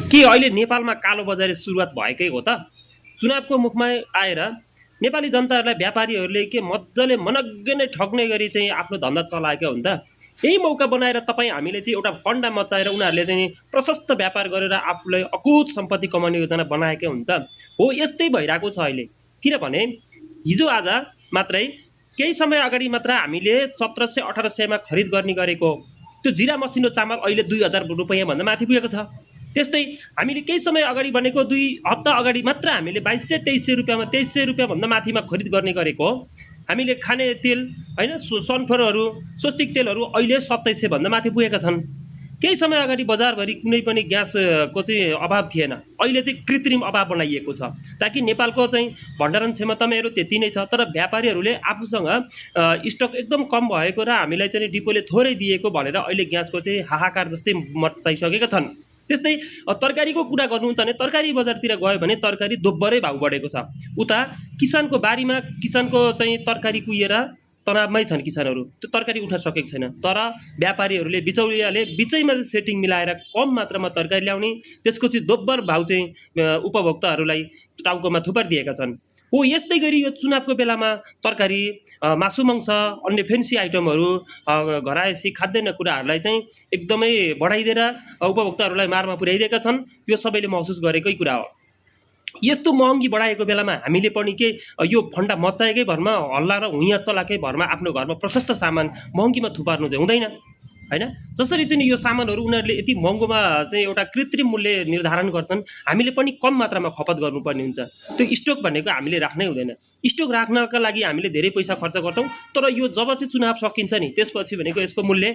के अहिले नेपालमा कालोबजारी सुरुवात भएकै हो त? चुनावको मुखमा आएर नेपाली जनताहरूलाई व्यापारीहरूले के मजाले मनग्गे नै ठग्ने गरी चाहिँ आफ्नो धन्दा चलाएका हुन् त? यही मौका बनाएर तपाईँ हामीले चाहिँ एउटा फन्डा मचाएर उनीहरूले चाहिँ प्रशस्त व्यापार गरेर आफूलाई अकुत सम्पत्ति कमाउने योजना बनाएकै हुन् त? हो, यस्तै भइरहेको छ अहिले। किनभने हिजो आज मात्रै केही समय अगाडि मात्र हामीले 1700-1800 खरिद गर्ने गरेको त्यो जिरा मसिनो चामल अहिले 2000 रुपैयाँ भन्दा माथि पुगेको छ। त्यस्तै हामीले केही समय अगाडि भनेको 2 हप्ता अगाडि मात्र हामीले 2200-2300 रुपियाँमा 2300 रुपियाँ भन्दा माथिमा खरिद गर्ने गरेको हामीले खाने तेल हैन सनफ्लावरहरू स्वस्तिक तेलहरू अहिले 2700 भन्दा माथि पुगेका छन्। केही समय अगाडि बजारभरि कुनै पनि ग्यासको चाहिँ अभाव थिएन, अहिले चाहिँ कृत्रिम अभाव बनाइएको छ ताकि नेपालको चाहिँ भण्डारण क्षमताहरू त्यति नै छ, तर व्यापारीहरूले आफूसँग स्टक एकदम कम भएको र हामीलाई चाहिँ डिपोले थोरै दिएको भनेर अहिले ग्यासको चाहिँ हाहाकार जस्तै मचाइसकेका छन्। त्यस्तै तरकारीको कुरा गर्नुहुन्छ भने तरकारी बजारतिर गयो भने तरकारी दोब्बरै भाउ बढेको छ। उता किसानको बारीमा किसानको चाहिँ तरकारी कुहिएर तनावमै छन् किसानहरू, त्यो तरकारी उठ्न सकेको छैन। तर व्यापारीहरूले बिचौलियाले बिचैमा सेटिङ मिलाएर कम मात्रामा तरकारी ल्याउने, त्यसको चाहिँ दोब्बर भाउ चाहिँ उपभोक्ताहरूलाई टाउकोमा थुपारिदिएका छन्। हो, यस्तै गरी यो चुनावको बेलामा तरकारी मासु मांस अन्य फेन्सी आइटमहरू घरायसी खाद्यान्न कुराहरूलाई चाहिँ एकदमै बढाइदिएर उपभोक्ताहरूलाई मारमा पुर्याइदिएका छन्। त्यो सबैले महसुस गरेकै कुरा हो। यस्तो महँगी बढाएको बेलामा हामीले पनि के यो फन्डा मचाएकै भरमा हल्ला र हुइया चलाएकै भरमा आफ्नो घरमा प्रशस्त सामान महँगीमा थुपार्नु चाहिँ हुँदैन हैन। जसरी चाहिँ यो सामानहरू उनीहरूले यति महँगोमा चाहिँ एउटा कृत्रिम मूल्य निर्धारण गर्छन्, हामीले पनि कम मात्रामा खपत गर्नुपर्ने हुन्छ। त्यो स्टक भनेको हामीले राख्नै हुँदैन। स्टक राख्नका लागि हामीले धेरै पैसा खर्च गर्छौँ, तर यो जब चाहिँ चुनाव सकिन्छ नि त्यसपछि भनेको यसको मूल्य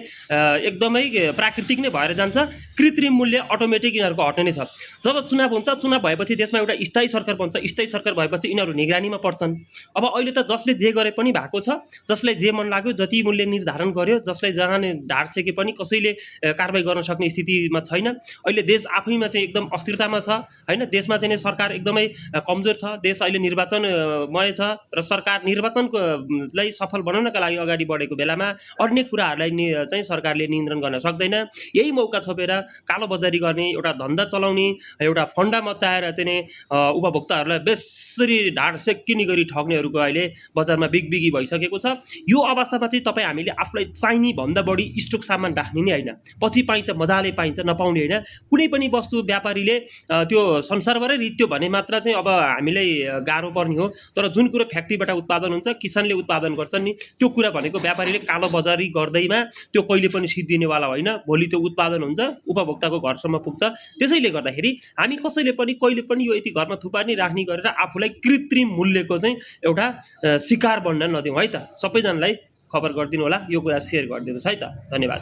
एकदमै प्राकृतिक नै भएर जान्छ। कृत्रिम मूल्य अटोमेटिक यिनीहरूको हट्ने नै छ। जब चुनाव हुन्छ, चुनाव भएपछि देशमा एउटा स्थायी सरकार बन्छ, स्थायी सरकार भएपछि यिनीहरू निगरानीमा पर्छन्। अब अहिले त जसले जे गरे पनि भएको छ, जसलाई जे मन लाग्यो जति मूल्य निर्धारण गर्यो, जसलाई जहाँ ढाड सेके पनि कसैले कारबाही गर्न सक्ने स्थितिमा छैन। अहिले देश आफैमा चाहिँ एकदम अस्थिरतामा छ हैन। देशमा चाहिँ सरकार एकदमै कमजोर छ। देश अहिले निर्वाचनमय छ र सरकार निर्वाचनलाई सफल बनाउनका लागि अगाडि बढेको बेलामा अन्य कुराहरूलाई चाहिँ सरकारले नियन्त्रण गर्न सक्दैन। यही मौका छोपेर कालोबजारी गर्ने, एउटा धन्दा चलाउने, एउटा फन्डा मचाएर चाहिँ उपभोक्ताहरूलाई बेसरी ढाड सेक्किने गरी ठग्नेहरूको अहिले बजारमा बिगबिगी भइसकेको छ। यो अवस्थामा चाहिँ तपाईँ हामीले आफूलाई चाहिने भन्दा बढी स्टक सामान राख्ने नै होइन। पछि पाइन्छ, मजाले पाइन्छ, नपाउने होइन। कुनै पनि वस्तु व्यापारीले त्यो संसारभरै रित्यो भने मात्र चाहिँ अब हामीलाई गाह्रो पर्ने हो। तर जुन कुरो फ्याक्ट्रीबाट उत्पादन हुन्छ, किसानले उत्पादन गर्छन् नि, त्यो कुरा भनेको व्यापारीले कालोबजारी गर्दैमा त्यो कहिले पनि सिद्धिनेवाला होइन। भोलि त्यो उत्पादन हुन्छ, उपभोक्ताको घरसम्म पुग्छ। त्यसैले गर्दाखेरि हामी कसैले पनि कहिले पनि यो यति घरमा थुपार्ने राख्ने गरेर आफूलाई कृत्रिम मूल्यको चाहिँ एउटा शिकार बन्न नदिउँ है त। सबैजनालाई खबर गरिदिनु होला, यो कुरा सेयर गरिदिनुहोस् है त। धन्यवाद।